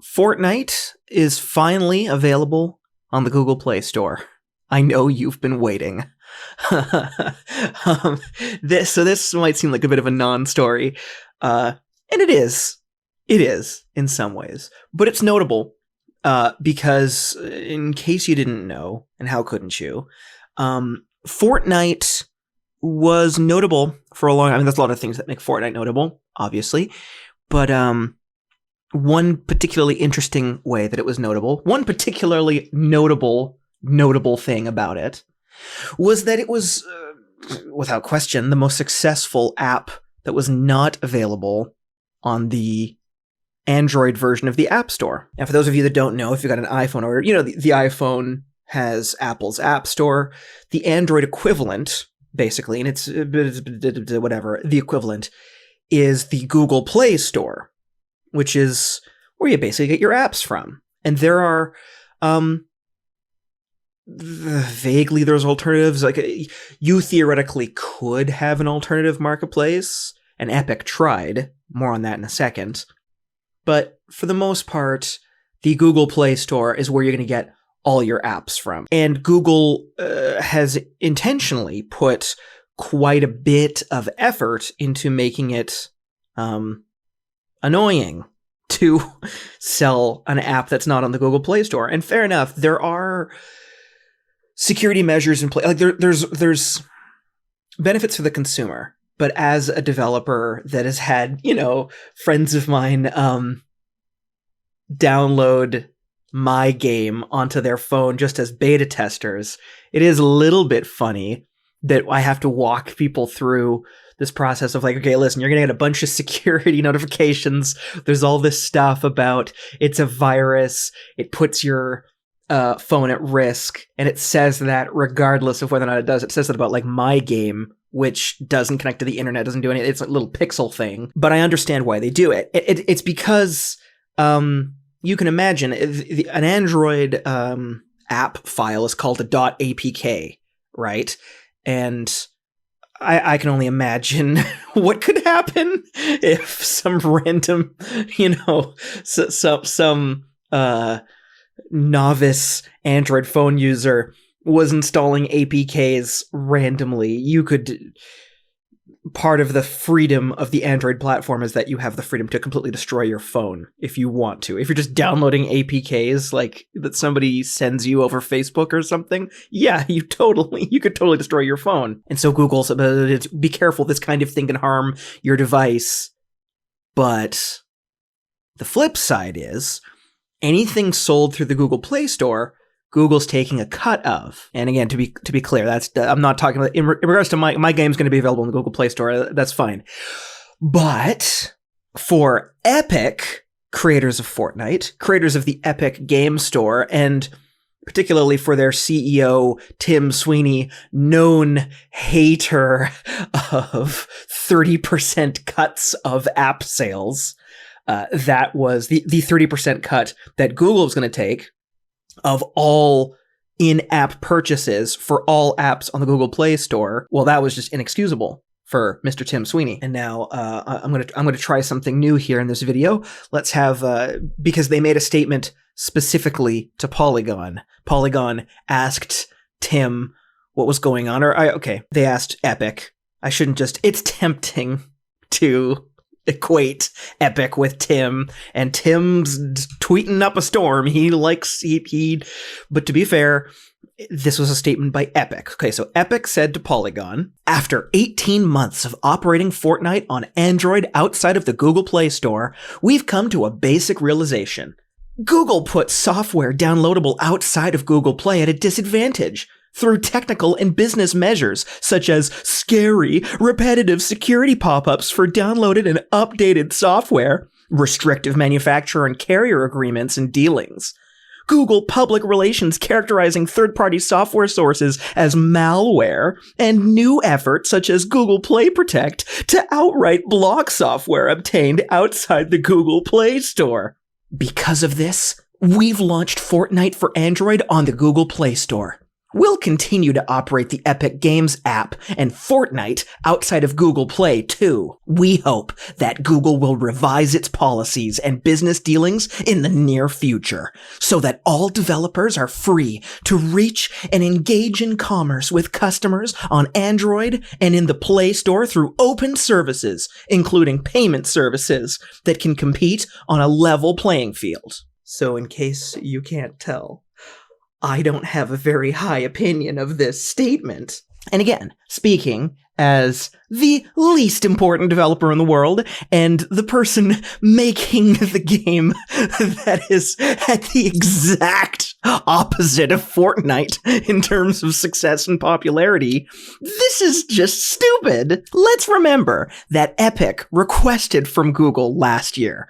Fortnite is finally available on the Google Play Store. I know you've been waiting. This might seem like a bit of a non-story, and it is. It is, in some ways. But it's notable because, in case you didn't know, and how couldn't you, Fortnite was notable for a long time. I mean, there's a lot of things that make Fortnite notable, obviously. But one particularly interesting way that it was notable, one particularly notable thing about it, was that it was, without question, the most successful app that was not available on the Android version of the App Store. Now, for those of you that don't know, if you've got an iPhone, or, the iPhone has Apple's App Store. The Android equivalent, basically, and it's whatever, the equivalent is the Google Play Store, which is where you basically get your apps from. And there are, vaguely there's alternatives. Like, you theoretically could have an alternative marketplace, and Epic tried. More on that in a second. But for the most part, the Google Play Store is where you're going to get all your apps from. And Google has intentionally put quite a bit of effort into making it annoying to sell an app that's not on the Google Play Store. And fair enough, there are security measures in place. Like there's benefits for the consumer. But as a developer that has had, friends of mine download my game onto their phone just as beta testers, it is a little bit funny that I have to walk people through this process of like, okay, listen, you're going to get a bunch of security notifications. There's all this stuff about it's a virus. It puts your phone at risk. And it says that regardless of whether or not it does, it says that about like my game, which doesn't connect to the internet, doesn't do anything. It's a little pixel thing. But I understand why they do it. It's because you can imagine an Android app file is called a .apk, right? And I can only imagine what could happen if some random, some novice Android phone user was installing APKs randomly. Part of the freedom of the Android platform is that you have the freedom to completely destroy your phone if you want to. If you're just downloading APKs like that somebody sends you over Facebook or something, yeah, you could totally destroy your phone. And so Google said, be careful, this kind of thing can harm your device. But the flip side is anything sold through the Google Play Store, Google's taking a cut of. And again, to be clear, I'm not talking about in regards to my game's going to be available in the Google Play Store. That's fine. But for Epic, creators of Fortnite, creators of the Epic Game Store, and particularly for their CEO, Tim Sweeney, known hater of 30% cuts of app sales, that was the 30% cut that Google was going to take of all in-app purchases for all apps on the Google Play Store. Well, that was just inexcusable for Mr. Tim Sweeney. And now I'm gonna try something new here in this video. Let's have because they made a statement specifically to Polygon. Polygon asked Tim what was going on, they asked Epic. I shouldn't just. It's tempting to equate Epic with Tim, and Tim's tweeting up a storm. But to be fair, this was a statement by Epic. Okay, so Epic said to Polygon, after 18 months of operating Fortnite on Android outside of the Google Play Store, we've come to a basic realization. Google put software downloadable outside of Google Play at a disadvantage through technical and business measures, such as scary, repetitive security pop-ups for downloaded and updated software, restrictive manufacturer and carrier agreements and dealings, Google public relations characterizing third-party software sources as malware, and new efforts such as Google Play Protect to outright block software obtained outside the Google Play Store. Because of this, we've launched Fortnite for Android on the Google Play Store. We'll continue to operate the Epic Games app and Fortnite outside of Google Play, too. We hope that Google will revise its policies and business dealings in the near future, so that all developers are free to reach and engage in commerce with customers on Android and in the Play Store through open services, including payment services that can compete on a level playing field. So in case you can't tell, I don't have a very high opinion of this statement. And again, speaking as the least important developer in the world and the person making the game that is at the exact opposite of Fortnite in terms of success and popularity, this is just stupid. Let's remember that Epic requested from Google last year,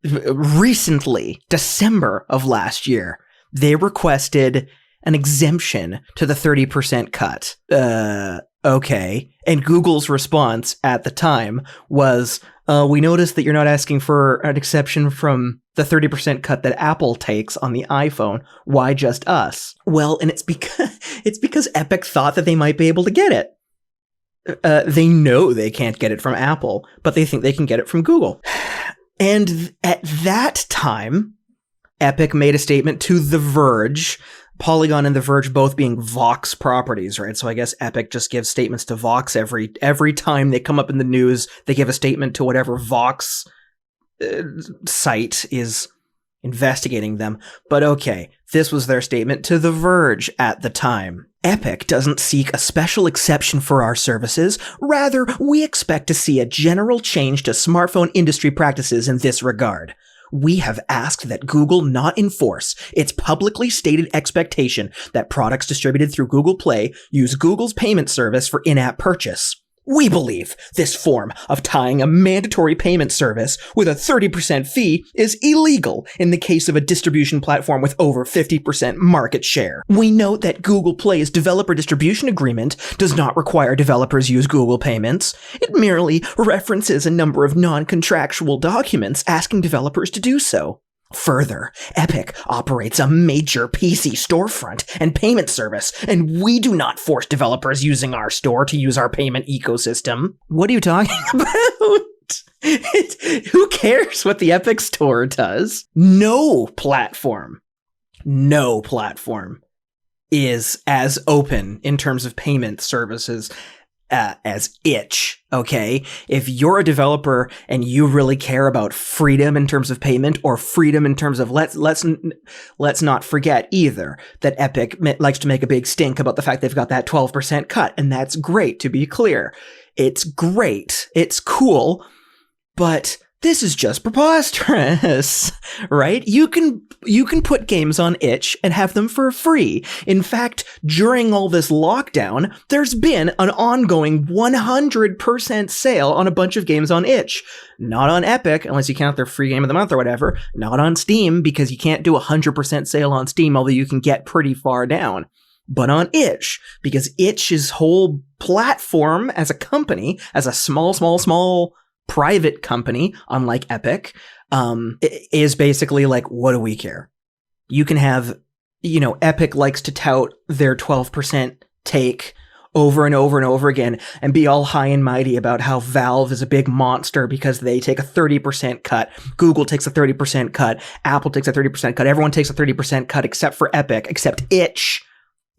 recently, December of last year, they requested an exemption to the 30% cut. Okay. And Google's response at the time was, we noticed that you're not asking for an exception from the 30% cut that Apple takes on the iPhone. Why just us? Well, and it's because Epic thought that they might be able to get it. They know they can't get it from Apple, but they think they can get it from Google. And at that time, Epic made a statement to The Verge, Polygon and The Verge both being Vox properties, right? So I guess Epic just gives statements to Vox every time they come up in the news. They give a statement to whatever Vox site is investigating them. But okay, this was their statement to The Verge at the time. Epic doesn't seek a special exception for our services. Rather, we expect to see a general change to smartphone industry practices in this regard. We have asked that Google not enforce its publicly stated expectation that products distributed through Google Play use Google's payment service for in-app purchase. We believe this form of tying a mandatory payment service with a 30% fee is illegal in the case of a distribution platform with over 50% market share. We note that Google Play's developer distribution agreement does not require developers use Google Payments. It merely references a number of non-contractual documents asking developers to do so. Further, Epic operates a major PC storefront and payment service, and we do not force developers using our store to use our payment ecosystem. What are you talking about? Who cares what the Epic Store does? No platform is as open in terms of payment services as itch, okay? If you're a developer and you really care about freedom in terms of payment or freedom in terms of let's not forget either that Epic likes to make a big stink about the fact they've got that 12% cut, and that's great, to be clear. It's great. It's cool, but this is just preposterous, right? You can put games on itch and have them for free. In fact, during all this lockdown, there's been an ongoing 100% sale on a bunch of games on itch. Not on Epic, unless you count their free game of the month or whatever. Not on Steam, because you can't do a 100% sale on Steam, although you can get pretty far down. But on itch, because itch's whole platform as a company, as a small private company, unlike Epic, is basically like, what do we care? You can have, Epic likes to tout their 12% take over and over and over again and be all high and mighty about how Valve is a big monster because they take a 30% cut. Google takes a 30% cut. Apple takes a 30% cut. Everyone takes a 30% cut except for Epic, except itch.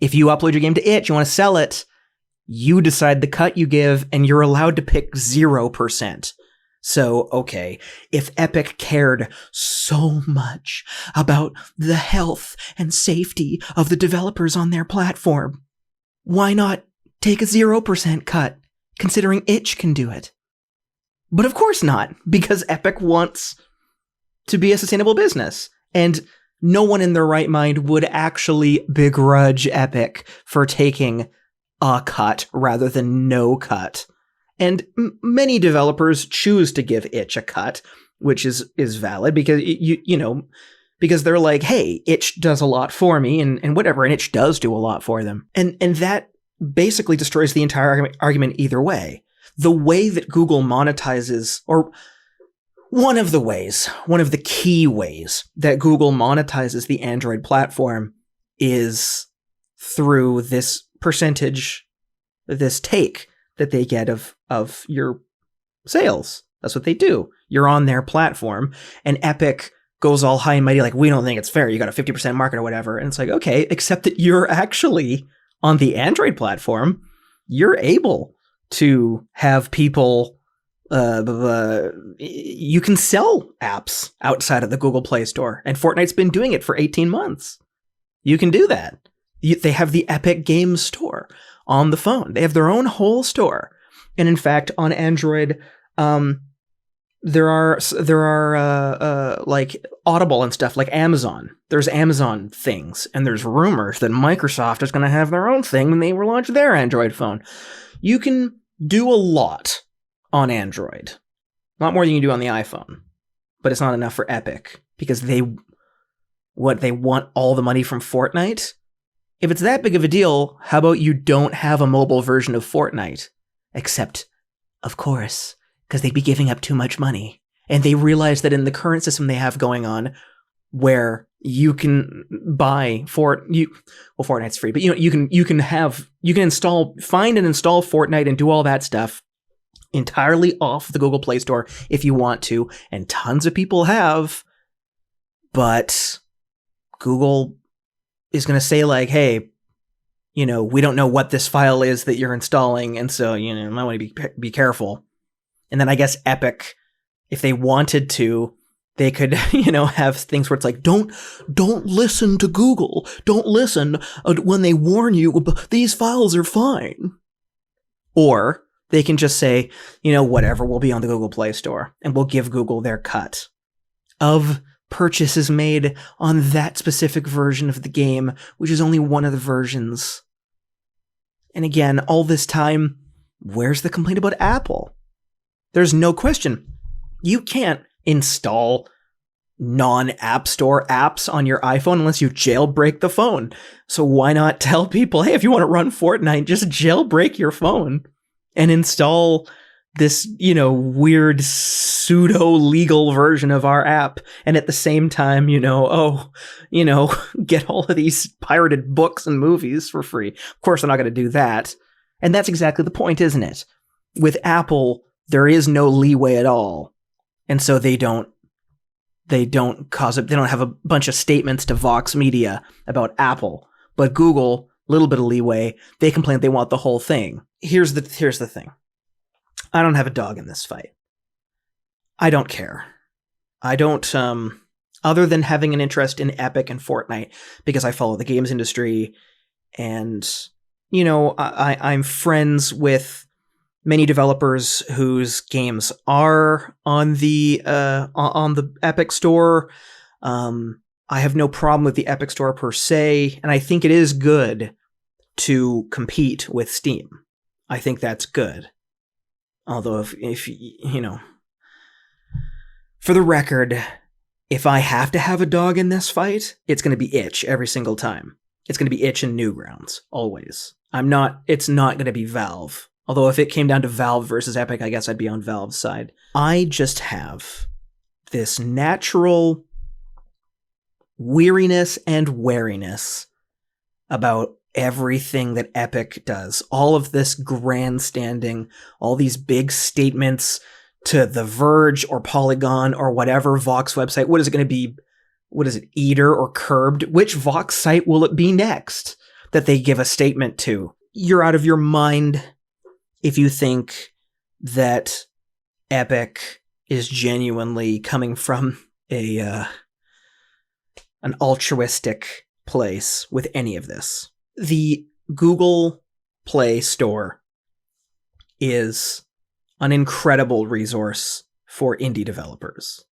If you upload your game to itch, you want to sell it, you decide the cut you give, and you're allowed to pick 0%. So, okay, if Epic cared so much about the health and safety of the developers on their platform, why not take a 0% cut, considering itch can do it? But of course not, because Epic wants to be a sustainable business, and no one in their right mind would actually begrudge Epic for taking a cut rather than no cut. And many developers choose to give itch a cut, which is valid because because they're like, hey, itch does a lot for me and whatever, and itch does do a lot for them. And that basically destroys the entire argument either way. The way that Google monetizes, or one of the key ways that Google monetizes the Android platform is through this percentage, this take that they get of your sales. That's what they do. You're on their platform, and Epic goes all high and mighty like, we don't think it's fair. You got a 50% market or whatever. And it's like, okay, except that you're actually on the Android platform. You're able to have people, you can sell apps outside of the Google Play Store. And Fortnite's been doing it for 18 months. You can do that. They have the Epic Games Store on the phone. They have their own whole store. And in fact, on Android, there are like Audible and stuff like Amazon. There's Amazon things, and there's rumors that Microsoft is going to have their own thing when they launch their Android phone. You can do a lot on Android. A lot more than you do on the iPhone. But it's not enough for Epic, because they want all the money from Fortnite? If it's that big of a deal, how about you don't have a mobile version of Fortnite? Except, of course, because they'd be giving up too much money. And they realize that in the current system they have going on, where you can buy Fortnite's free, but you can find and install Fortnite and do all that stuff entirely off the Google Play Store if you want to, and tons of people have. But Google is going to say like, hey, we don't know what this file is that you're installing, and so you might want to be careful. And then I guess Epic, if they wanted to, they could, have things where it's like, don't listen to Google. Don't listen when they warn you, these files are fine. Or they can just say, whatever, we'll be on the Google Play Store, and we'll give Google their cut of purchases made on that specific version of the game, which is only one of the versions. And again, all this time, where's the complaint about Apple? There's no question. You can't install non-App Store apps on your iPhone unless you jailbreak the phone. So why not tell people, hey, if you want to run Fortnite, just jailbreak your phone and install this, weird pseudo-legal version of our app. And at the same time, get all of these pirated books and movies for free. Of course, they're not going to do that. And that's exactly the point, isn't it? With Apple, there is no leeway at all. And so they don't have a bunch of statements to Vox Media about Apple. But Google, a little bit of leeway, they complain they want the whole thing. Here's the thing. I don't have a dog in this fight. I don't care. I don't, other than having an interest in Epic and Fortnite, because I follow the games industry, and, I'm friends with many developers whose games are on the Epic Store. I have no problem with the Epic Store per se, and I think it is good to compete with Steam. I think that's good. Although, if for the record, if I have to have a dog in this fight, it's going to be Itch every single time. It's going to be Itch and Newgrounds, always. It's not going to be Valve. Although if it came down to Valve versus Epic, I guess I'd be on Valve's side. I just have this natural weariness and wariness about everything that Epic does. All of this grandstanding, all these big statements to The Verge or Polygon or whatever Vox website. What is it going to be? What is it, Eater or Curbed? Which Vox site will it be next that they give a statement to? You're out of your mind if you think that Epic is genuinely coming from an altruistic place with any of this. The Google Play Store is an incredible resource for indie developers,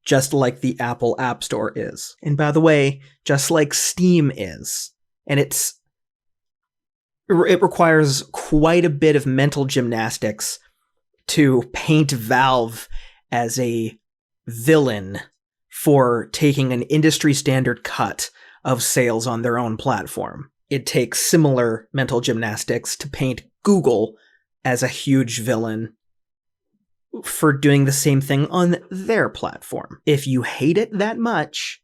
just like the Apple App Store is. And by the way, just like Steam is. And it requires quite a bit of mental gymnastics to paint Valve as a villain for taking an industry standard cut of sales on their own platform. It takes similar mental gymnastics to paint Google as a huge villain for doing the same thing on their platform. If you hate it that much,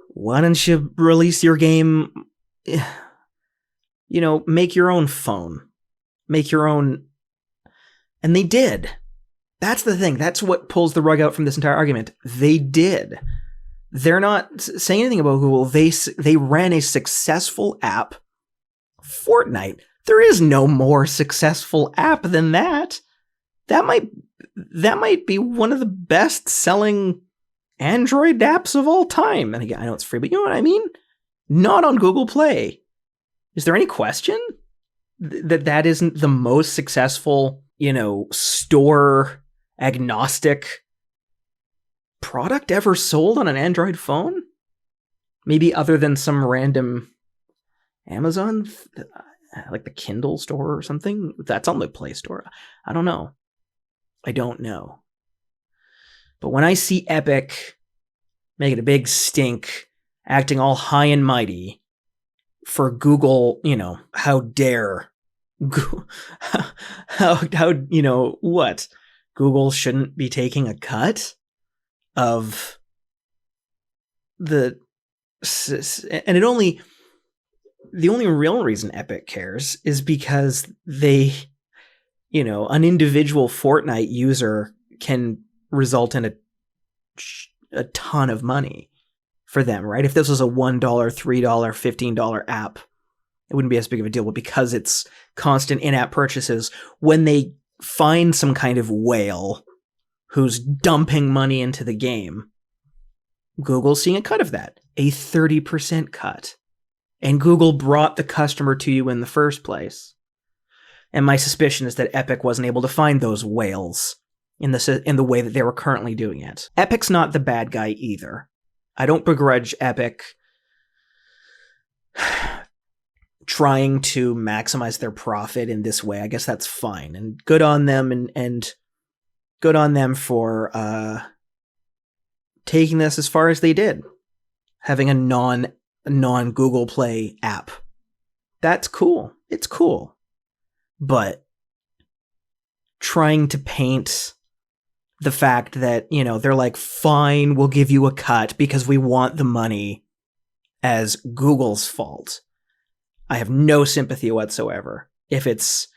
why don't you release your game make your own phone. Make your own. And they did. That's the thing. That's what pulls the rug out from this entire argument. They did. They're not saying anything about Google. They ran a successful app, Fortnite. There is no more successful app than that. That might be one of the best selling Android apps of all time. And again, I know it's free, but you know what I mean? Not on Google Play. Is there any question that isn't the most successful, store agnostic product ever sold on an Android phone? Maybe other than some random Amazon, like the Kindle store or something. That's on the Play Store. I don't know. But when I see Epic making a big stink, acting all high and mighty for Google, how dare, what? Google shouldn't be taking a cut of the only real reason Epic cares is because they, an individual Fortnite user can result in a ton of money for them, right? If this was a $1, $3, $15 app, it wouldn't be as big of a deal, but because it's constant in-app purchases, when they find some kind of whale who's dumping money into the game, Google's seeing a cut of that, a 30% cut. And Google brought the customer to you in the first place. And my suspicion is that Epic wasn't able to find those whales in the way that they were currently doing it. Epic's not the bad guy either. I don't begrudge Epic trying to maximize their profit in this way. I guess that's fine. And good on them and good on them for taking this as far as they did. Having a non-Google Play app. That's cool. It's cool. But trying to paint the fact that, they're like, fine, we'll give you a cut because we want the money as Google's fault. I have no sympathy whatsoever. If it's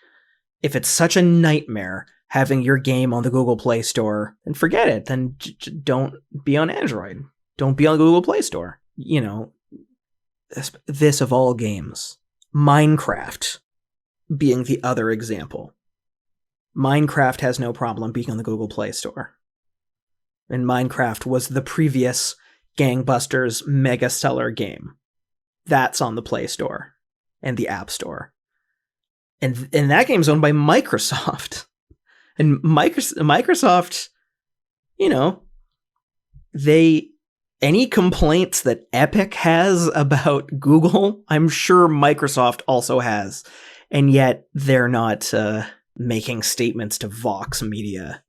such a nightmare having your game on the Google Play Store, then forget it. Then don't be on Android. Don't be on Google Play Store. This of all games. Minecraft being the other example. Minecraft has no problem being on the Google Play Store. And Minecraft was the previous gangbusters mega seller game. That's on the Play Store and the App Store. And that game's owned by Microsoft. And Microsoft, any complaints that Epic has about Google, I'm sure Microsoft also has. And yet they're not making statements to Vox Media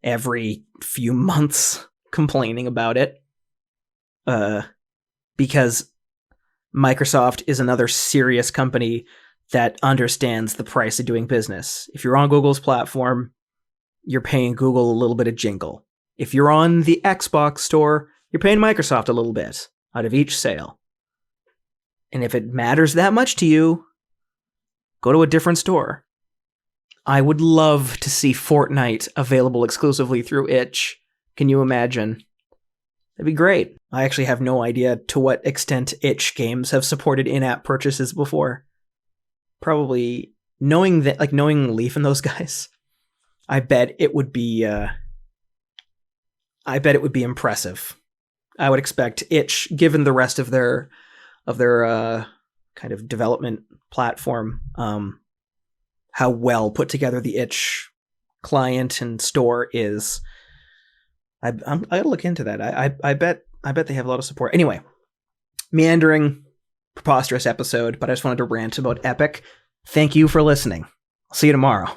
every few months complaining about it. Because Microsoft is another serious company that understands the price of doing business. If you're on Google's platform, you're paying Google a little bit of jingle. If you're on the Xbox store, you're paying Microsoft a little bit out of each sale. And if it matters that much to you, go to a different store. I would love to see Fortnite available exclusively through itch. Can you imagine? That'd be great. I actually have no idea to what extent itch games have supported in-app purchases before. Probably knowing Leaf and those guys, I bet it would be impressive. I would expect itch, given the rest of their kind of development platform, how well put together the itch client and store is. I gotta look into that. I bet they have a lot of support. Anyway, meandering, preposterous episode, but I just wanted to rant about Epic. Thank you for listening. I'll see you tomorrow.